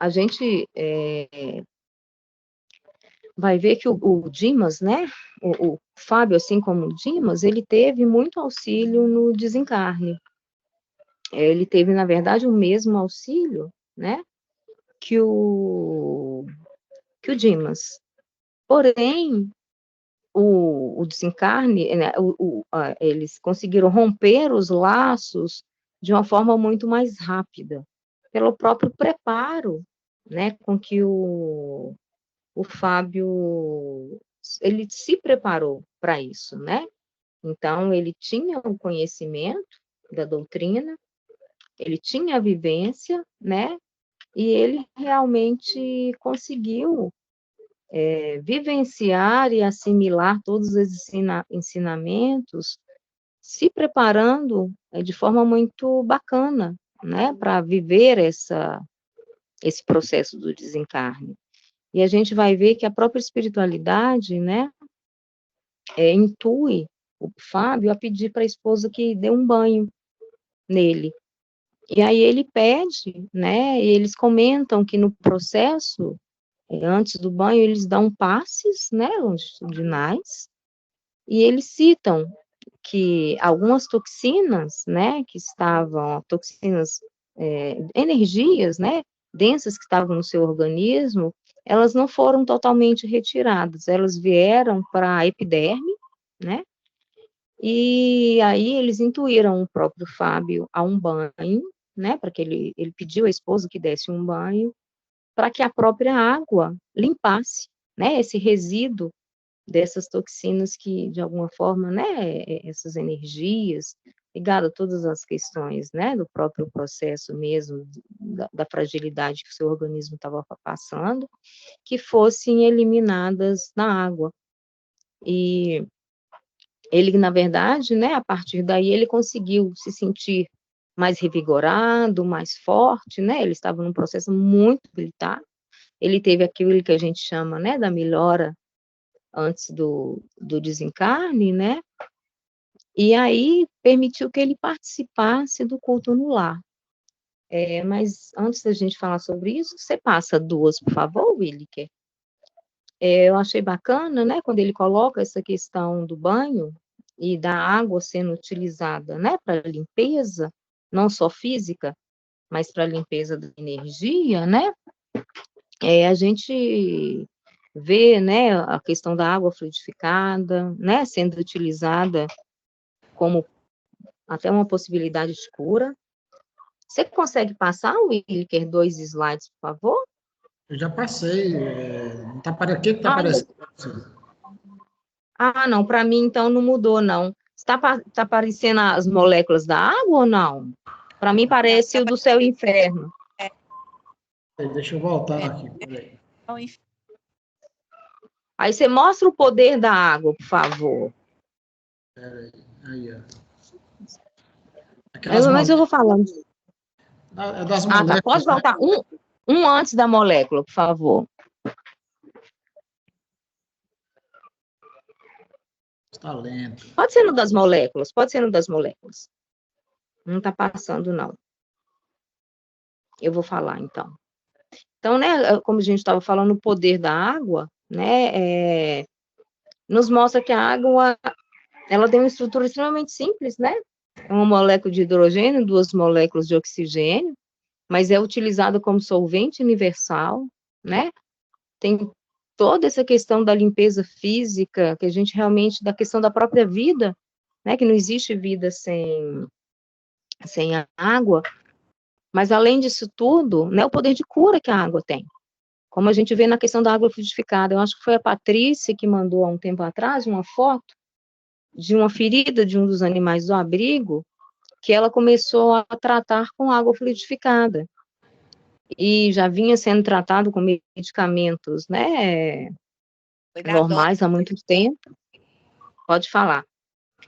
A gente vai ver que o Dimas, né, o Fábio, assim como o Dimas, ele teve muito auxílio no desencarne. Ele teve, na verdade, o mesmo auxílio, né, que o Dimas. Porém, o desencarne, né, eles conseguiram romper os laços de uma forma muito mais rápida, pelo próprio preparo, né, com que o Fábio, ele se preparou para isso, né? Então, ele tinha o conhecimento da doutrina, ele tinha a vivência, né? E ele realmente conseguiu vivenciar e assimilar todos os ensinamentos, se preparando de forma muito bacana, né? Para viver esse processo do desencarne. E a gente vai ver que a própria espiritualidade, né, intui o Fábio a pedir para a esposa que dê um banho nele. E aí ele pede, né, e eles comentam que no processo, antes do banho, eles dão passes, né, longitudinais, e eles citam que algumas toxinas, né, que estavam, energias, né, densas que estavam no seu organismo, elas não foram totalmente retiradas, elas vieram para a epiderme, né? E aí eles intuíram o próprio Fábio a um banho, né? Para que ele pediu à esposa que desse um banho, para que a própria água limpasse, né? Esse resíduo dessas toxinas que, de alguma forma, né? Essas energias, ligado a todas as questões, né? Do próprio processo mesmo, da fragilidade que o seu organismo estava passando, que fossem eliminadas na água. E ele, na verdade, né, a partir daí, ele conseguiu se sentir mais revigorado, mais forte, né, ele estava num processo muito debilitado, ele teve aquilo que a gente chama, né, da melhora antes do desencarne, né, e aí permitiu que ele participasse do culto no lar. Mas antes da gente falar sobre isso, você passa duas, por favor, Williker? Eu achei bacana, né, quando ele coloca essa questão do banho e da água sendo utilizada, né, para limpeza, não só física, mas para limpeza da energia, né? A gente vê, né, a questão da água fluidificada, né, sendo utilizada como até uma possibilidade de cura. Você consegue passar, Williker, 2 slides, por favor? Eu já passei. Não tá o que está aparecendo? Não, para mim, então, não mudou, não. Tá aparecendo as moléculas da água ou não? Para mim, parece o do céu e inferno. Deixa eu voltar aqui, peraí. Aí você mostra o poder da água, por favor. Peraí, aí, ó. Mas eu vou falando. É das moléculas. Tá, pode voltar. Um antes da molécula, por favor. Está lento. Pode ser no das moléculas, pode ser no das moléculas. Não está passando, não. Eu vou falar, então. Então, né, como a gente estava falando, o poder da água, né, nos mostra que a água, ela tem uma estrutura extremamente simples, né? Uma molécula de hidrogênio, 2 moléculas de oxigênio, mas é utilizada como solvente universal, né? Tem toda essa questão da limpeza física, que a gente realmente, da questão da própria vida, né, que não existe vida sem a água, mas além disso tudo, né, o poder de cura que a água tem. Como a gente vê na questão da água fluidificada, eu acho que foi a Patrícia que mandou há um tempo atrás uma foto de uma ferida de um dos animais do abrigo, que ela começou a tratar com água fluidificada. E já vinha sendo tratado com medicamentos, né, normais há muito tempo. Pode falar.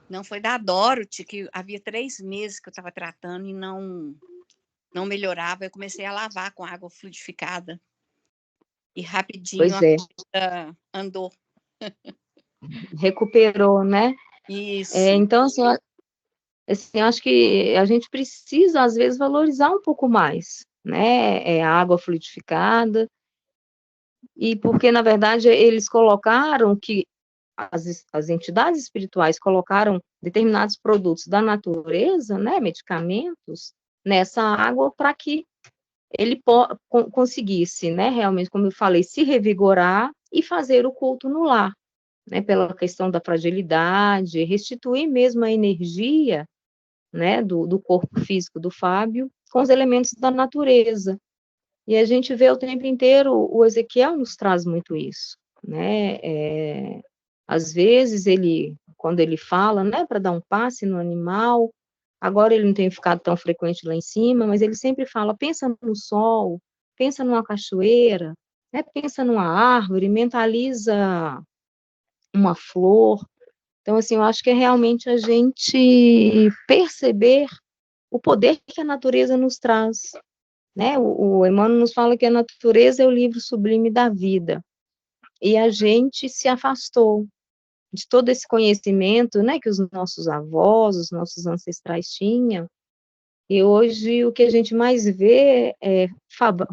Não, foi da Dorothy, que havia 3 meses que eu estava tratando e não melhorava. Eu comecei a lavar com água fluidificada. E rapidinho a andou. Recuperou, né? Isso. Então, assim, acho que a gente precisa, às vezes, valorizar um pouco mais, né? A água fluidificada. E porque, na verdade, eles colocaram que as entidades espirituais colocaram determinados produtos da natureza, né, medicamentos, nessa água para que ele conseguisse, né, realmente, como eu falei, se revigorar e fazer o culto no lar, né, pela questão da fragilidade, restituir mesmo a energia, né, do corpo físico do Fábio com os elementos da natureza. E a gente vê o tempo inteiro, o Ezequiel nos traz muito isso, né, às vezes quando ele fala, né, para dar um passe no animal, agora ele não tem ficado tão frequente lá em cima, mas ele sempre fala, pensa no sol, pensa numa cachoeira, né, pensa numa árvore, mentaliza uma flor. Então, assim, eu acho que é realmente a gente perceber o poder que a natureza nos traz, né, o Emmanuel nos fala que a natureza é o livro sublime da vida, e a gente se afastou de todo esse conhecimento, né, que os nossos avós, os nossos ancestrais tinham, e hoje o que a gente mais vê é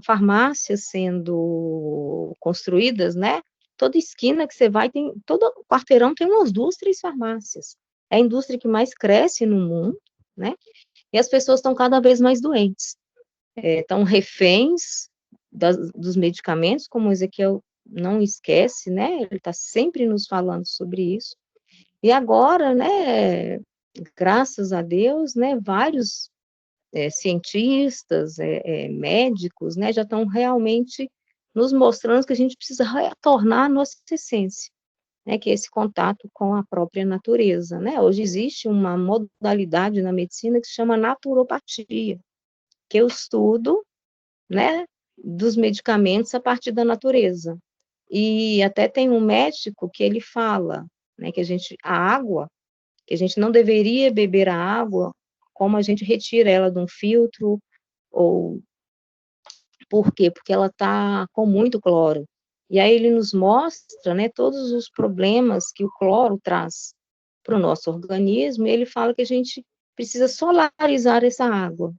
farmácias sendo construídas, né, toda esquina que você vai, todo quarteirão tem umas 2, 3 farmácias, é a indústria que mais cresce no mundo, né, e as pessoas estão cada vez mais doentes, estão reféns dos medicamentos, como o Ezequiel não esquece, né? Ele está sempre nos falando sobre isso. E agora, né, graças a Deus, né, vários cientistas, médicos, né, já estão realmente nos mostrando que a gente precisa retornar à nossa essência, né, que é esse contato com a própria natureza, né? Hoje existe uma modalidade na medicina que se chama naturopatia, que é o estudo, né, dos medicamentos a partir da natureza. E até tem um médico que ele fala, né, que a água, que a gente não deveria beber a água como a gente retira ela de um filtro, ou por quê? Porque ela está com muito cloro. E aí ele nos mostra, né, todos os problemas que o cloro traz para o nosso organismo, e ele fala que a gente precisa solarizar essa água.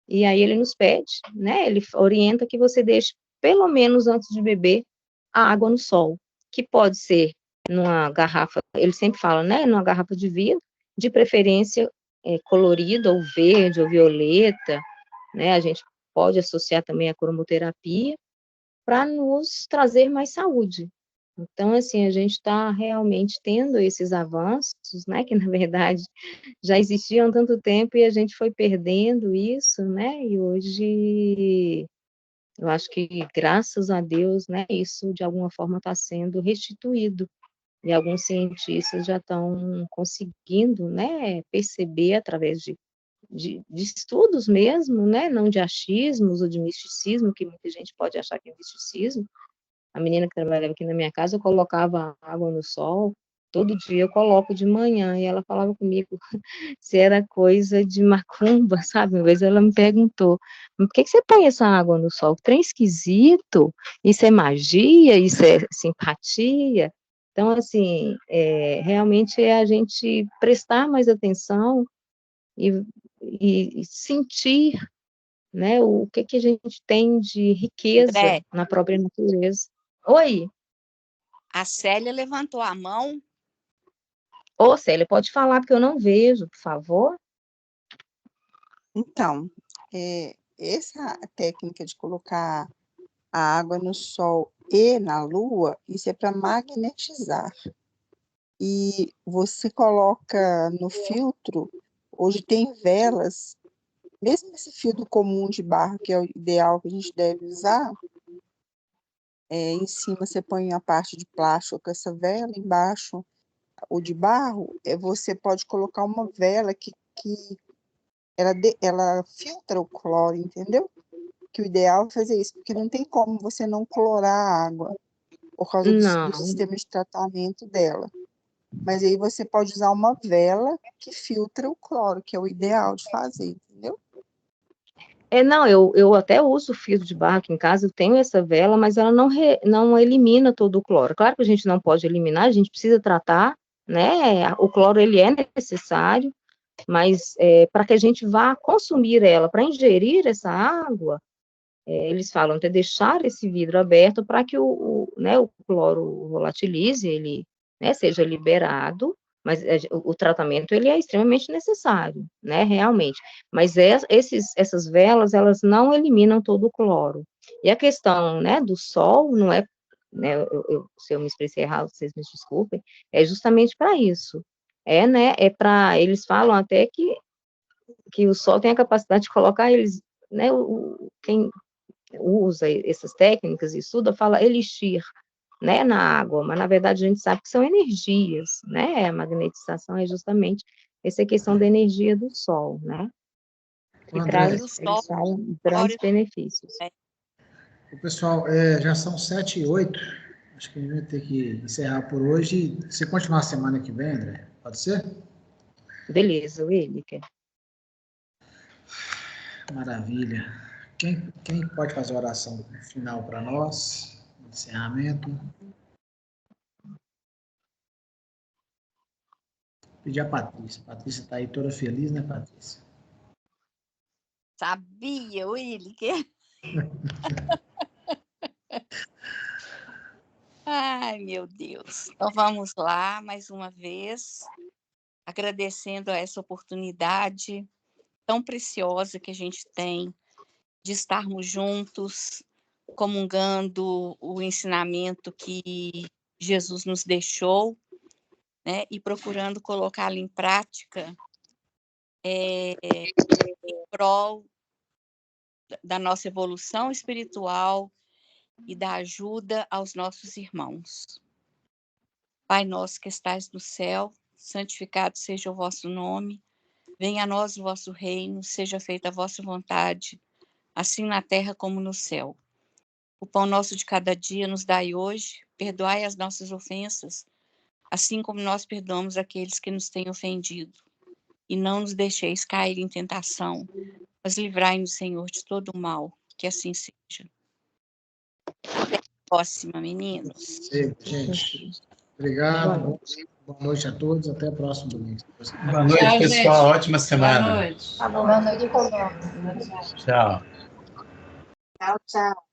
E aí ele nos pede, né, ele orienta que você deixe, pelo menos antes de beber, a água no sol, que pode ser numa garrafa, ele sempre fala, né, numa garrafa de vidro, de preferência colorida, ou verde, ou violeta, né, a gente pode associar também a cromoterapia, para nos trazer mais saúde. Então, assim, a gente está realmente tendo esses avanços, né, que na verdade já existiam há tanto tempo e a gente foi perdendo isso, né, e hoje eu acho que, graças a Deus, né, isso de alguma forma está sendo restituído. E alguns cientistas já estão conseguindo, né, perceber através de estudos mesmo, né, não de achismos ou de misticismo, que muita gente pode achar que é misticismo. A menina que trabalhava aqui na minha casa, eu colocava água no sol, todo dia eu coloco de manhã, e ela falava comigo se era coisa de macumba, sabe? Uma vez ela me perguntou, por que você põe essa água no sol? Trem esquisito, isso é magia, isso é simpatia? Então, assim, realmente é a gente prestar mais atenção e sentir, né, o que a gente tem de riqueza André, na própria natureza. Oi, a Célia levantou a mão. ô Célia, pode falar porque eu não vejo, por favor? Então, essa técnica de colocar a água no sol e na lua, isso é para magnetizar. E você coloca no filtro, hoje tem velas, mesmo esse filtro comum de barro, que é o ideal que a gente deve usar, em cima você põe a parte de plástico com essa vela, embaixo o de barro, você pode colocar uma vela que ela filtra o cloro, entendeu? Que o ideal é fazer isso, porque não tem como você não clorar a água, por causa do Não, sistema de tratamento dela. Mas aí você pode usar uma vela que filtra o cloro, que é o ideal de fazer, entendeu? não, eu até uso filtro de barro aqui em casa, eu tenho essa vela, mas ela não elimina todo o cloro. Claro que a gente não pode eliminar, a gente precisa tratar, né? O cloro, ele é necessário, mas para que a gente vá consumir ela, para ingerir essa água, eles falam até deixar esse vidro aberto para que né, o cloro volatilize, ele, né, seja liberado, mas o tratamento ele é extremamente necessário, né, realmente. Mas essas velas, elas não eliminam todo o cloro. E a questão, né, do sol, não é, né, se eu me expressei errado, vocês me desculpem, é justamente para isso. Né, eles falam até que o sol tem a capacidade de colocar eles, né, quem usa essas técnicas e estuda, fala elixir, né, na água, mas na verdade a gente sabe que são energias, né, a magnetização é justamente essa questão da energia do sol, né, Ô, que André, E o traz, sol, eles falam, cloro, grandes benefícios. o pessoal, já são 7h08. Acho que a gente vai ter que encerrar por hoje. Se continuar a semana que vem, André, pode ser? Beleza, Williker. Maravilha. Quem pode fazer a oração final para nós? Encerramento. Pedir a Patrícia. Patrícia está aí toda feliz, né, Patrícia? sabia, Willy, que... Ai, meu Deus. Então vamos lá, mais uma vez, agradecendo a essa oportunidade tão preciosa que a gente tem de estarmos juntos, comungando o ensinamento que Jesus nos deixou, né, e procurando colocá-lo em prática em prol da nossa evolução espiritual e da ajuda aos nossos irmãos. Pai nosso que estais no céu, santificado seja o vosso nome, venha a nós o vosso reino, seja feita a vossa vontade, assim na terra como no céu. O pão nosso de cada dia nos dai hoje, perdoai as nossas ofensas, assim como nós perdoamos aqueles que nos têm ofendido. E não nos deixeis cair em tentação, mas livrai-nos, Senhor, de todo o mal, que assim seja. Até a próxima, meninos. Gente, obrigado. Boa noite a todos. Até o próximo domingo. Boa noite, Tchau, pessoal. gente. Ótima semana. Boa noite. Boa noite, pessoal. Tchau. Tchau, tchau.